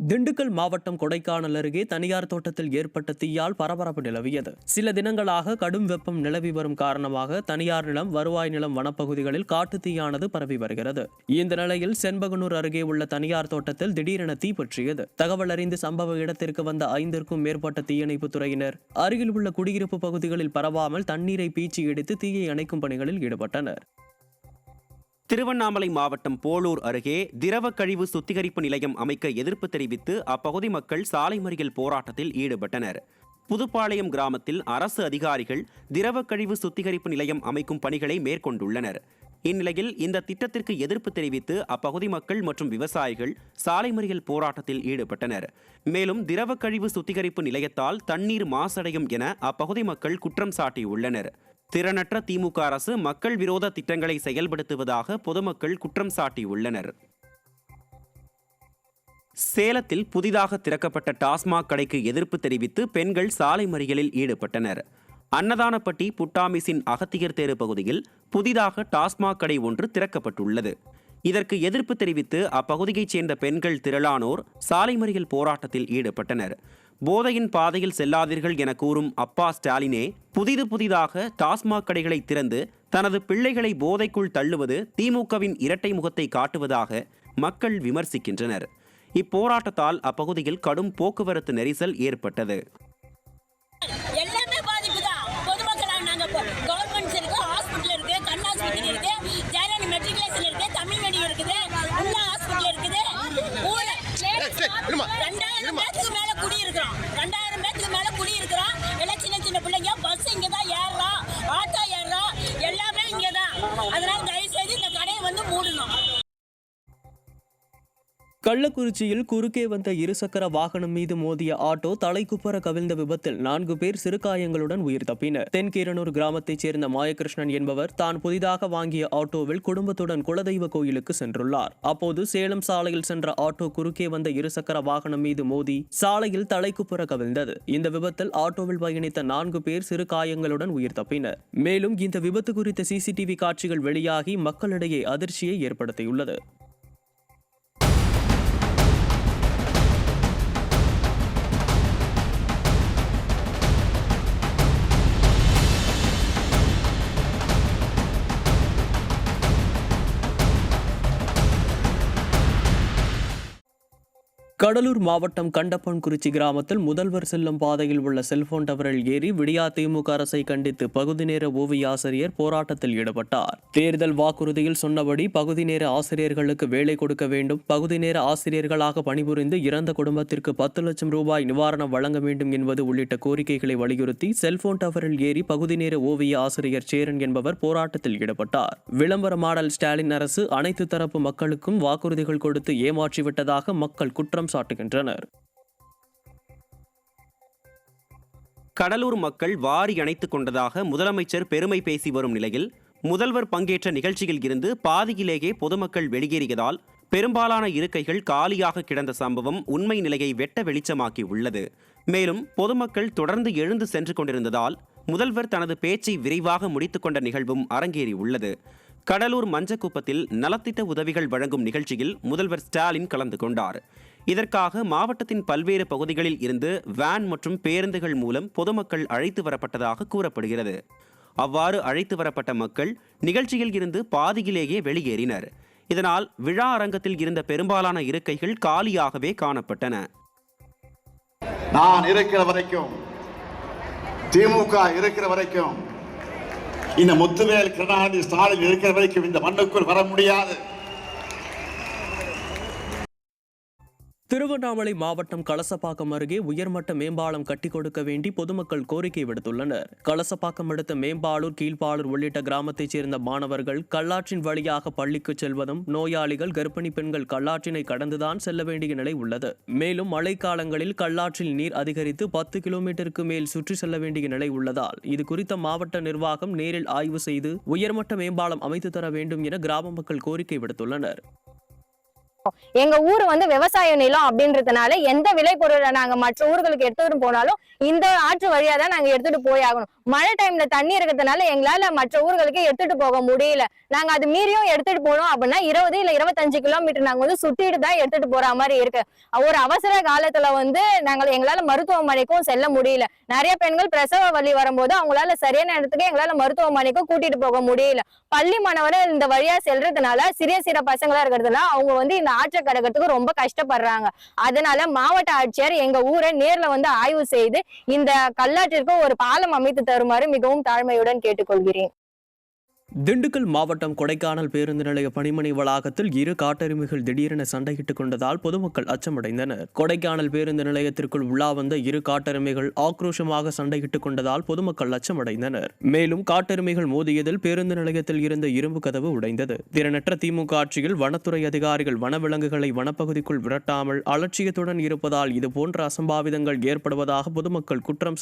திண்டுக்கல் மாவட்டம் கொடைக்கானல் அருகே தனியார் தோட்டத்தில் ஏற்பட்ட தீயால் பரபரப்பு நிலவியது. சில தினங்களாக கடும் வெப்பம் நிலவி வரும் காரணமாக தனியார் நிலம், வருவாய் நிலம், வனப்பகுதிகளில் காட்டு தீயானது பரவி வருகிறது. இந்த நிலையில் செண்பகனூர் அருகே உள்ள தனியார் தோட்டத்தில் திடீரென தீ பற்றியது. தகவல் அறிந்து சம்பவ இடத்திற்கு வந்த 5க்கும் மேற்பட்ட தீயணைப்பு துறையினர் அருகில் உள்ள குடியிருப்பு பகுதிகளில் பரவாமல் தண்ணீரை பீச்சி எடுத்து தீயை அணைக்கும் பணிகளில் ஈடுபட்டனர். திருவண்ணாமலை மாவட்டம் போளூர் அருகே திரவ கழிவு சுத்திகரிப்பு நிலையம் அமைக்க எதிர்ப்பு தெரிவித்து அப்பகுதி மக்கள் சாலை மறியல் போராட்டத்தில் ஈடுபட்டனர். புதுப்பாளையம் கிராமத்தில் அரசு அதிகாரிகள் திரவ கழிவு சுத்திகரிப்பு நிலையம் அமைக்கும் பணிகளை மேற்கொண்டுள்ளனர். இந்நிலையில் இந்த திட்டத்திற்கு எதிர்ப்பு தெரிவித்து அப்பகுதி மக்கள் மற்றும் விவசாயிகள் சாலை மறியல் போராட்டத்தில் ஈடுபட்டனர். மேலும் திரவ கழிவு சுத்திகரிப்பு நிலையத்தால் தண்ணீர் மாசடையும் என அப்பகுதி மக்கள் குற்றம் சாட்டியுள்ளனர். திறனற்ற திமுக அரசு மக்கள் விரோத திட்டங்களை செயல்படுத்துவதாக பொதுமக்கள் குற்றம் சாட்டியுள்ளனர். சேலத்தில் புதிதாக திறக்கப்பட்ட டாஸ்மாக் கடைக்கு எதிர்ப்பு தெரிவித்து பெண்கள் சாலை மறியலில் ஈடுபட்டனர். அன்னதானப்பட்டி புட்டாமிசின் அகத்தியர் தேரு பகுதியில் புதிதாக டாஸ்மாக் கடை ஒன்று திறக்கப்பட்டுள்ளது. இதற்கு எதிர்ப்பு தெரிவித்து அப்பகுதியைச் சேர்ந்த பெண்கள் திரளானோர் சாலை மறியல் போராட்டத்தில் ஈடுபட்டனர். போதையின் பாதையில் செல்லாதீர்கள் என கூறும் அப்பா ஸ்டாலினே புதிதாக டாஸ்மாக் கடைகளை திறந்து தனது பிள்ளைகளை போதைக்குள் தள்ளுவது திமுகவின் இரட்டை முகத்தை காட்டுவதாக மக்கள் விமர்சிக்கின்றனர். இப்போராட்டத்தால் அப்பகுதியில் கடும் போக்குவரத்து நெரிசல் ஏற்பட்டது. கள்ளக்குறிச்சியில் குறுக்கே வந்த இருசக்கர வாகனம் மீது மோதிய ஆட்டோ தலைக்குப்புற கவிழ்ந்த விபத்தில் 4 பேர் சிறுகாயங்களுடன் உயிர் தப்பினர். தென்கீரனூர் கிராமத்தைச் சேர்ந்த மாயகிருஷ்ணன் என்பவர் தான் புதிதாக வாங்கிய ஆட்டோவில் குடும்பத்துடன் குலதெய்வ கோயிலுக்கு சென்றுள்ளார். அப்போது சேலம் சாலையில் சென்ற ஆட்டோ குறுக்கே வந்த இருசக்கர வாகனம் மீது மோதி சாலையில் தலைக்குப்புற கவிழ்ந்தது. இந்த விபத்தில் ஆட்டோவில் பயணித்த 4 பேர் சிறுகாயங்களுடன் உயிர் தப்பினர். மேலும் இந்த விபத்து குறித்த சிசிடிவி காட்சிகள் வெளியாகி மக்களிடையே அதிர்ச்சியை ஏற்படுத்தியுள்ளது. கடலூர் மாவட்டம் கண்டப்பன்குறிச்சி கிராமத்தில் முதல்வர் செல்லும் பாதையில் உள்ள செல்போன் டவரில் ஏறி விடியா திமுக அரசை கண்டித்து பகுதி நேர ஓவிய ஆசிரியர் போராட்டத்தில் ஈடுபட்டார். தேர்தல் வாக்குறுதியில் சொன்னபடி பகுதி நேர ஆசிரியர்களுக்கு வேலை கொடுக்க வேண்டும், பகுதி நேர ஆசிரியர்களாக பணிபுரிந்து இறந்த குடும்பத்திற்கு 10 லட்சம் ரூபாய் நிவாரணம் வழங்க வேண்டும் என்பது உள்ளிட்ட கோரிக்கைகளை வலியுறுத்தி செல்போன் டவரில் ஏறி பகுதி நேர ஓவிய ஆசிரியர் சேரன் என்பவர் போராட்டத்தில் ஈடுபட்டார். விளம்பர மாடல் ஸ்டாலின் அரசு அனைத்து தரப்பு மக்களுக்கும் வாக்குறுதிகள் கொடுத்து ஏமாற்றிவிட்டதாக மக்கள் குற்றம் சாட்டுகின்றனர். கடலூர் மக்கள் வாரி அணைத்துக் கொண்டதாக முதலமைச்சர் பெருமை பேசி வரும் நிலையில் முதல்வர் பங்கேற்ற நிகழ்ச்சியில் இருந்து பாதியிலேயே பொதுமக்கள் வெளியேறியதால் பெரும்பாலான இருக்கைகள் காலியாக கிடந்த சம்பவம் உண்மை நிலையை வெட்ட வெளிச்சமாக்கி உள்ளது. மேலும் பொதுமக்கள் தொடர்ந்து எழுந்து சென்று கொண்டிருந்ததால் முதல்வர் தனது பேச்சை விரைவாக முடித்துக் கொண்ட நிகழ்வும் அரங்கேறி உள்ளது. கடலூர் மஞ்சக்குப்பத்தில் நலத்திட்ட உதவிகள் வழங்கும் நிகழ்ச்சியில் முதல்வர் ஸ்டாலின் கலந்து கொண்டார். இதற்காக மாவட்டத்தின் பல்வேறு பகுதிகளில் இருந்து வேன் மற்றும் பேருந்துகள் மூலம் பொதுமக்கள் அழைத்து வரப்பட்டதாக கூறப்படுகிறது. அவ்வாறு அழைத்து வரப்பட்ட மக்கள் நிகழ்ச்சியில் இருந்து பாதியிலேயே வெளியேறினர். இதனால் விழா அரங்கத்தில் இருந்த பெரும்பாலான இருக்கைகள் காலியாகவே காணப்பட்டன. நான் இருக்கிற வரைக்கும், திமுக இருக்கிற வரைக்கும், இந்த முத்துவேல் கருணாநிதி ஸ்டாலின் இருக்கிற வரைக்கும் இந்த மண்ணுக்குள் வர முடியாது. திருவண்ணாமலை மாவட்டம் கலசப்பாக்கம் அருகே உயர்மட்ட மேம்பாலம் கட்டிக் கொடுக்க வேண்டி பொதுமக்கள் கோரிக்கை விடுத்துள்ளனர். கலசப்பாக்கம் அடுத்த மேம்பாலூர், கீழ்பாலூர் உள்ளிட்ட கிராமத்தைச் சேர்ந்த மாணவர்கள் கல்லாற்றின் வழியாக பள்ளிக்கு செல்வதும், நோயாளிகள், கர்ப்பிணி பெண்கள் கல்லாற்றினை கடந்துதான் செல்ல வேண்டிய நிலை உள்ளது. மேலும் மழைக்காலங்களில் கல்லாற்றில் நீர் அதிகரித்து 10 கிலோமீட்டருக்கு மேல் சுற்றி செல்ல வேண்டிய நிலை உள்ளதால் இது குறித்த மாவட்ட நிர்வாகம் நேரில் ஆய்வு செய்து உயர்மட்ட மேம்பாலம் அமைத்து தர வேண்டும் என கிராம மக்கள் கோரிக்கை விடுத்துள்ளனர். எங்க ஊர் வந்து விவசாய நிலம் அப்படின்றதுனால எந்த விளைபொருளை நாங்க மற்ற ஊர்களுக்கு எடுத்துட்டு போனாலும் இந்த ஆற்று வழியா தான் நாங்க எடுத்துட்டு போய் ஆகணும். மழை டைம்ல தண்ணி இருக்கிறதுனால எங்களால மற்ற ஊர்களுக்கு எடுத்துட்டு போக முடியல. நாங்க அது மீறியும் எடுத்துட்டு போனோம் அப்படின்னா 20 இல்ல 25 கிலோமீட்டர் நாங்க வந்து சுத்திட்டு தான் எடுத்துட்டு போற மாதிரி இருக்கு. ஒரு அவசர காலத்துல வந்து எங்களால மருத்துவமனைக்கும் செல்ல முடியல. நிறைய பெண்கள் பிரசவ வலி வரும்போது அவங்களால சரியான இடத்துக்கு எங்களால மருத்துவமனைக்கும் கூட்டிட்டு போக முடியல. பள்ளி மாணவர்கள் இந்த வழியா செல்றதுனால சிறிய பசங்களா இருக்கிறதுனால அவங்க வந்து இந்த ஆற்றை கடக்கிறதுக்கு ரொம்ப கஷ்டப்படுறாங்க. அதனால மாவட்ட ஆட்சியர் எங்க ஊரை நேர்ல வந்து ஆய்வு செய்து இந்த கல்லாற்றிற்கு ஒரு பாலம் அமைத்து தருமாறு மிகவும் தாழ்மையுடன் கேட்டுக்கொள்கிறேன். திண்டுக்கல் மாவட்டம் கொடைக்கானல் பேருந்து நிலைய பணிமனை வளாகத்தில் இரு காட்டெருமைகள் திடீரென சண்டையிட்டுக் கொண்டதால் பொதுமக்கள் அச்சமடைந்தனர். கொடைக்கானல் பேருந்து நிலையத்திற்குள் உலா வந்த இரு காட்டெருமைகள் ஆக்ரோஷமாக சண்டையிட்டுக் கொண்டதால் பொதுமக்கள் அச்சமடைந்தனர். மேலும் காட்டெருமைகள் மோதியதில் பேருந்து நிலையத்தில் இருந்த இரும்பு கதவு உடைந்தது. திறனற்ற திமுக ஆட்சியில் வனத்துறை அதிகாரிகள் வனவிலங்குகளை வனப்பகுதிக்குள் விரட்டாமல் அலட்சியத்துடன் இருப்பதால் இதுபோன்ற அசம்பாவிதங்கள் ஏற்படுவதாக பொதுமக்கள் குற்றம்